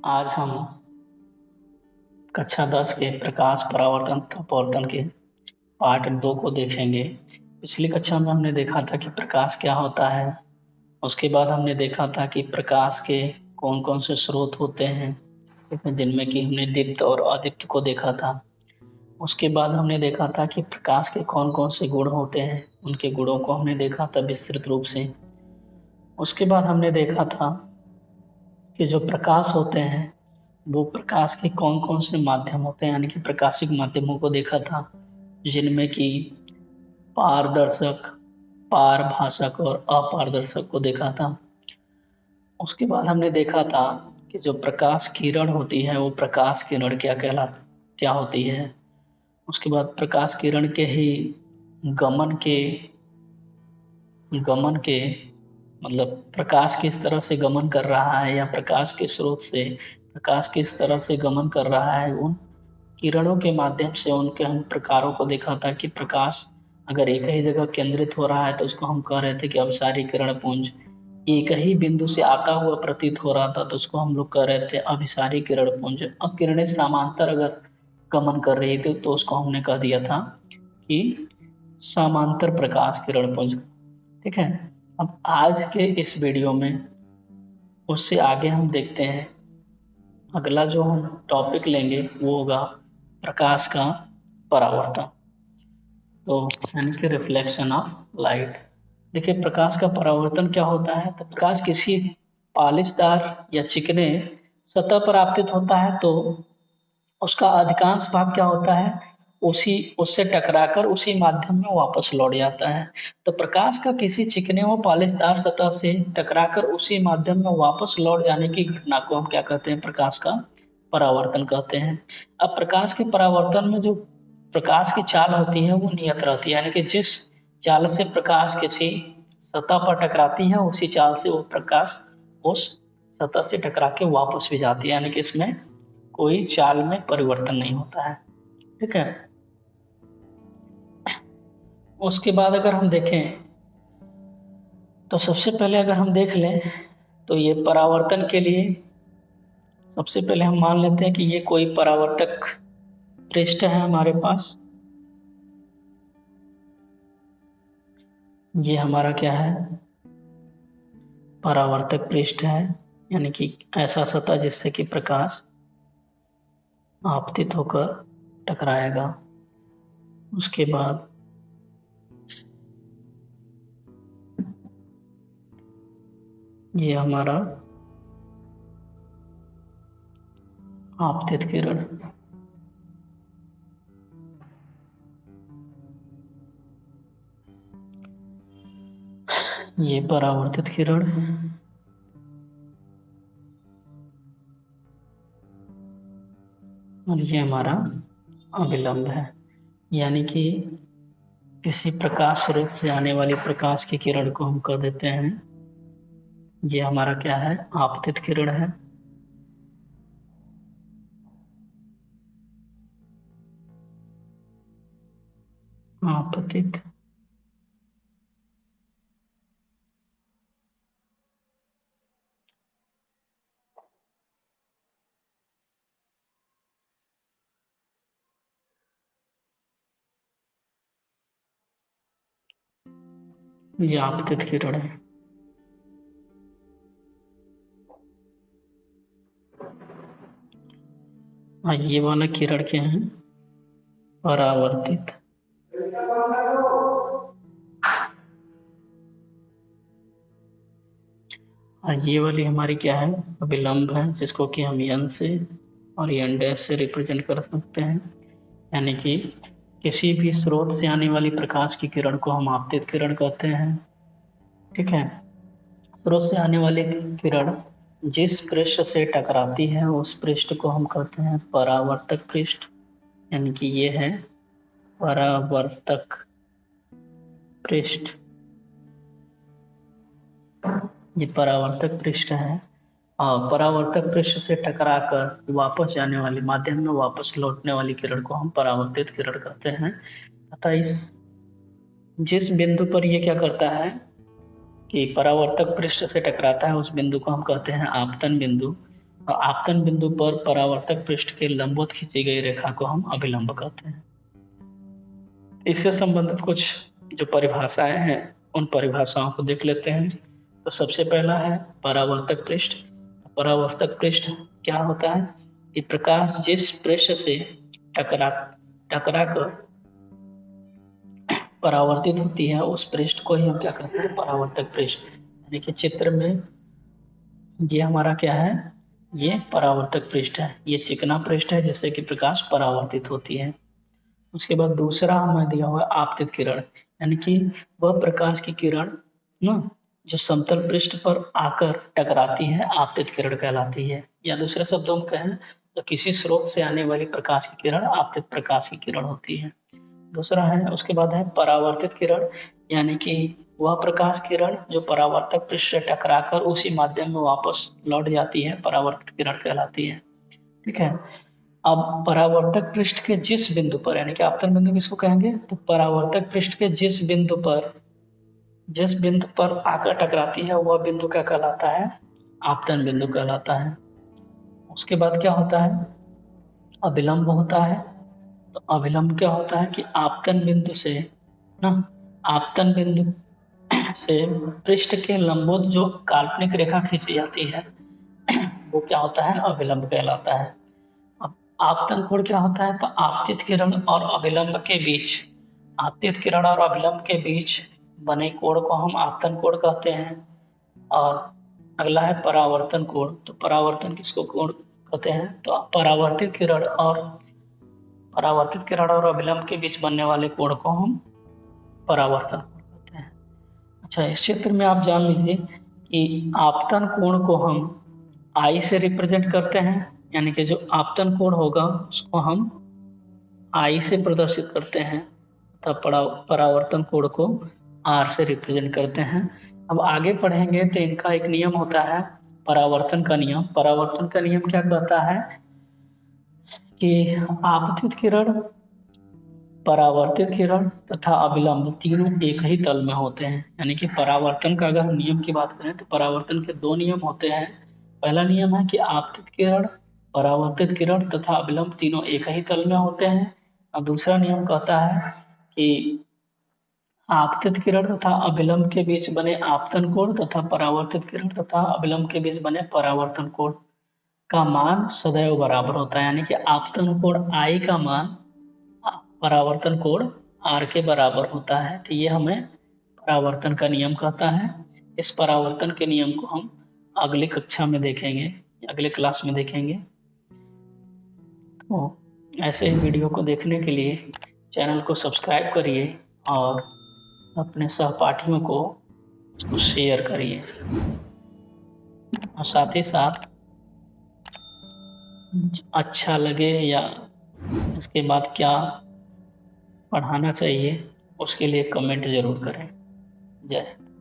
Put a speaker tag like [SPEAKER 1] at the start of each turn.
[SPEAKER 1] आज हम कक्षा 10 के प्रकाश परावर्तन अपवर्तन के पार्ट 2 को देखेंगे। पिछली कक्षा में हमने देखा था कि प्रकाश क्या होता है। उसके बाद हमने देखा था कि प्रकाश के कौन कौन से स्रोत होते हैं, जिनमें कि हमने दीप्त और अदीप्त को देखा था। उसके बाद हमने देखा था कि प्रकाश के कौन कौन से गुण होते हैं, उनके गुणों को हमने देखा था विस्तृत रूप से। उसके बाद हमने देखा था कि जो प्रकाश होते हैं वो प्रकाश के कौन कौन से माध्यम होते हैं, यानी कि प्रकाशिक माध्यमों को देखा था, जिनमें कि पारदर्शक, पारभाषक और अपारदर्शक को देखा था। उसके बाद हमने देखा था कि जो प्रकाश किरण होती है वो प्रकाश किरण क्या होती है। उसके बाद प्रकाश किरण के ही गमन के गमन के मतलब प्रकाश किस तरह से गमन कर रहा है, या प्रकाश के स्रोत से प्रकाश किस तरह से गमन कर रहा है, उन किरणों के माध्यम से उनके हम प्रकारों को देखा था कि प्रकाश अगर एक ही जगह केंद्रित हो रहा है तो उसको हम कह रहे थे कि अभिसारी किरण पुंज। एक ही बिंदु से आता हुआ प्रतीत हो रहा था तो उसको हम लोग कह रहे थे अभिसारी किरण पुंज। अब किरणें समांतर अगर गमन कर रही थी तो उसको हमने कह दिया था कि समांतर प्रकाश किरण पुंज। ठीक है। अब आज के इस वीडियो में उससे आगे हम देखते हैं, अगला जो हम टॉपिक लेंगे वो होगा प्रकाश का परावर्तन, तो यानी कि रिफ्लेक्शन ऑफ लाइट। देखिए प्रकाश का परावर्तन क्या होता है। तो प्रकाश किसी पालिशदार या चिकने सतह पर आपतित होता है तो उसका अधिकांश भाग क्या होता है, उसी उससे टकराकर उसी माध्यम में वापस लौट जाता है। तो प्रकाश का किसी चिकने व पालिशदार सतह से टकराकर उसी माध्यम में वापस लौट जाने की घटना को हम क्या कहते हैं, प्रकाश का परावर्तन कहते हैं। अब प्रकाश के परावर्तन में जो प्रकाश की चाल होती है वो नियत रहती है, यानी कि जिस चाल से प्रकाश किसी सतह पर टकराती है उसी चाल से वो प्रकाश उस सतह से टकरा के वापस भी जाती है, यानी कि इसमें कोई चाल में परिवर्तन नहीं होता है। ठीक है। उसके बाद अगर हम देखें तो सबसे पहले अगर हम देख लें तो ये परावर्तन के लिए सबसे पहले हम मान लेते हैं कि ये कोई परावर्तक पृष्ठ है हमारे पास। ये हमारा क्या है, परावर्तक पृष्ठ है, यानी कि ऐसा सतह जिससे कि प्रकाश आपतित होकर टकराएगा। उसके बाद ये हमारा आपतित किरण, ये परावर्तित किरण, और ये हमारा अभिलंब है, यानी कि किसी प्रकाश स्रोत से आने वाली प्रकाश की किरण को हम कह देते हैं, ये हमारा क्या है, आपतित किरण है। आपतित ये आपतित किरण है। हाँ, ये वाला किरण क्या है, परावर्तित। हाँ, ये वाली हमारी क्या है, अभिलंब है, जिसको कि हम एन से और एन डैश से रिप्रेजेंट कर सकते हैं, यानी कि किसी भी स्रोत से आने वाली प्रकाश की किरण को हम आपतित किरण कहते हैं। ठीक है। स्रोत से आने वाली किरण जिस पृष्ठ से टकराती है उस पृष्ठ को हम कहते हैं परावर्तक पृष्ठ, यानी कि ये है परावर्तक पृष्ठ। ये परावर्तक पृष्ठ है, और परावर्तक पृष्ठ से टकराकर वापस जाने वाली, माध्यम में वापस लौटने वाली किरण को हम परावर्तित किरण कहते हैं। तथा इस जिस बिंदु पर ये क्या करता है कि परावर्तक पृष्ठ से टकराता है उस बिंदु को हम कहते हैं आपतन बिंदु। और आपतन बिंदु पर परावर्तक पृष्ठ के लंबवत खींची गई रेखा को हम अभिलंब कहते हैं। इससे संबंधित कुछ जो परिभाषाएं हैं उन परिभाषाओं को देख लेते हैं। तो सबसे पहला है परावर्तक पृष्ठ। परावर्तक पृष्ठ क्या होता है कि प्रकाश जिस पृष्ठ से टकरा कर परावर्तित होती है उस पृष्ठ को ही हम क्या कहते हैं, परावर्तक पृष्ठ। यानी कि चित्र में ये हमारा क्या है, ये परावर्तक पृष्ठ है, ये चिकना पृष्ठ है जिससे कि प्रकाश परावर्तित होती है। उसके बाद दूसरा हमें दिया हुआ है आपतित किरण, यानी कि वह प्रकाश की किरण ना जो समतल पृष्ठ पर आकर टकराती है आपतित किरण कहलाती है। या दूसरे शब्दों में कहें तो किसी स्रोत से आने वाली प्रकाश की किरण आपतित प्रकाश की किरण होती है। दूसरा है, उसके बाद है परावर्तित किरण, यानी कि वह प्रकाश किरण जो परावर्तक पृष्ठ से टकराकर उसी माध्यम में वापस लौट जाती है, परावर्तित किरण कहलाती है। ठीक है। अब परावर्तक पृष्ठ के जिस बिंदु पर, यानी कि आपतन बिंदु किसको कहेंगे, तो परावर्तक पृष्ठ के जिस बिंदु पर आकर टकराती है वह बिंदु क्या कहलाता है, आपतन बिंदु कहलाता है। उसके बाद क्या होता है, अभिलंब होता है। तो अभिलंब क्या होता है कि आपतन बिंदु से ना आपतन बिंदु से पृष्ठ के लंबवत जो काल्पनिक रेखा खींची जाती है वो क्या होता है, अभिलंब कहलाता है। अब आपतन कोण क्या होता है, तो आपतित किरण और अभिलंब के बीच बने कोण को हम आपतन कोण कहते हैं। और अगला है परावर्तन कोण। तो परावर्तन किसको कोण कहते हैं, तो परावर्तित किरण और अभिलंब के बीच बनने वाले कोण को हम परावर्तन कोण कहते हैं। अच्छा, इस क्षेत्र में आप जान लीजिए कि आपतन कोण को हम आई से रिप्रेजेंट करते हैं, यानी कि जो आपतन कोण होगा उसको हम आई से प्रदर्शित करते हैं, तब परावर्तन कोण को आर से रिप्रेजेंट करते हैं। अब आगे पढ़ेंगे तो इनका एक नियम होता है परावर्तन का नियम। परावर्तन का नियम क्या कहता है कि आपतित किरण, परावर्तित किरण तथा अभिलंब तीनों एक ही तल में होते हैं। यानी कि परावर्तन का अगर हम नियम की बात करें तो परावर्तन के दो नियम होते हैं। पहला नियम है कि आपतित किरण, परावर्तित किरण तथा अभिलंब तीनों एक ही तल में होते हैं। और दूसरा नियम कहता है कि आपतित किरण तथा अभिलंब के बीच बने आपतन कोण तथा परावर्तित किरण तथा अभिलंब के बीच बने परावर्तन कोण का मान सदैव बराबर होता है। यानी कि आपतन कोण आई का मान परावर्तन कोण आर के बराबर होता है। तो ये हमें परावर्तन का नियम कहता है। इस परावर्तन के नियम को हम अगली कक्षा में देखेंगे, अगले क्लास में देखेंगे। तो ऐसे ही वीडियो को देखने के लिए चैनल को सब्सक्राइब करिए और अपने सहपाठियों को उसको शेयर करिए। और साथ ही साथ अच्छा लगे या इसके बाद क्या पढ़ाना चाहिए उसके लिए कमेंट जरूर करें। जय।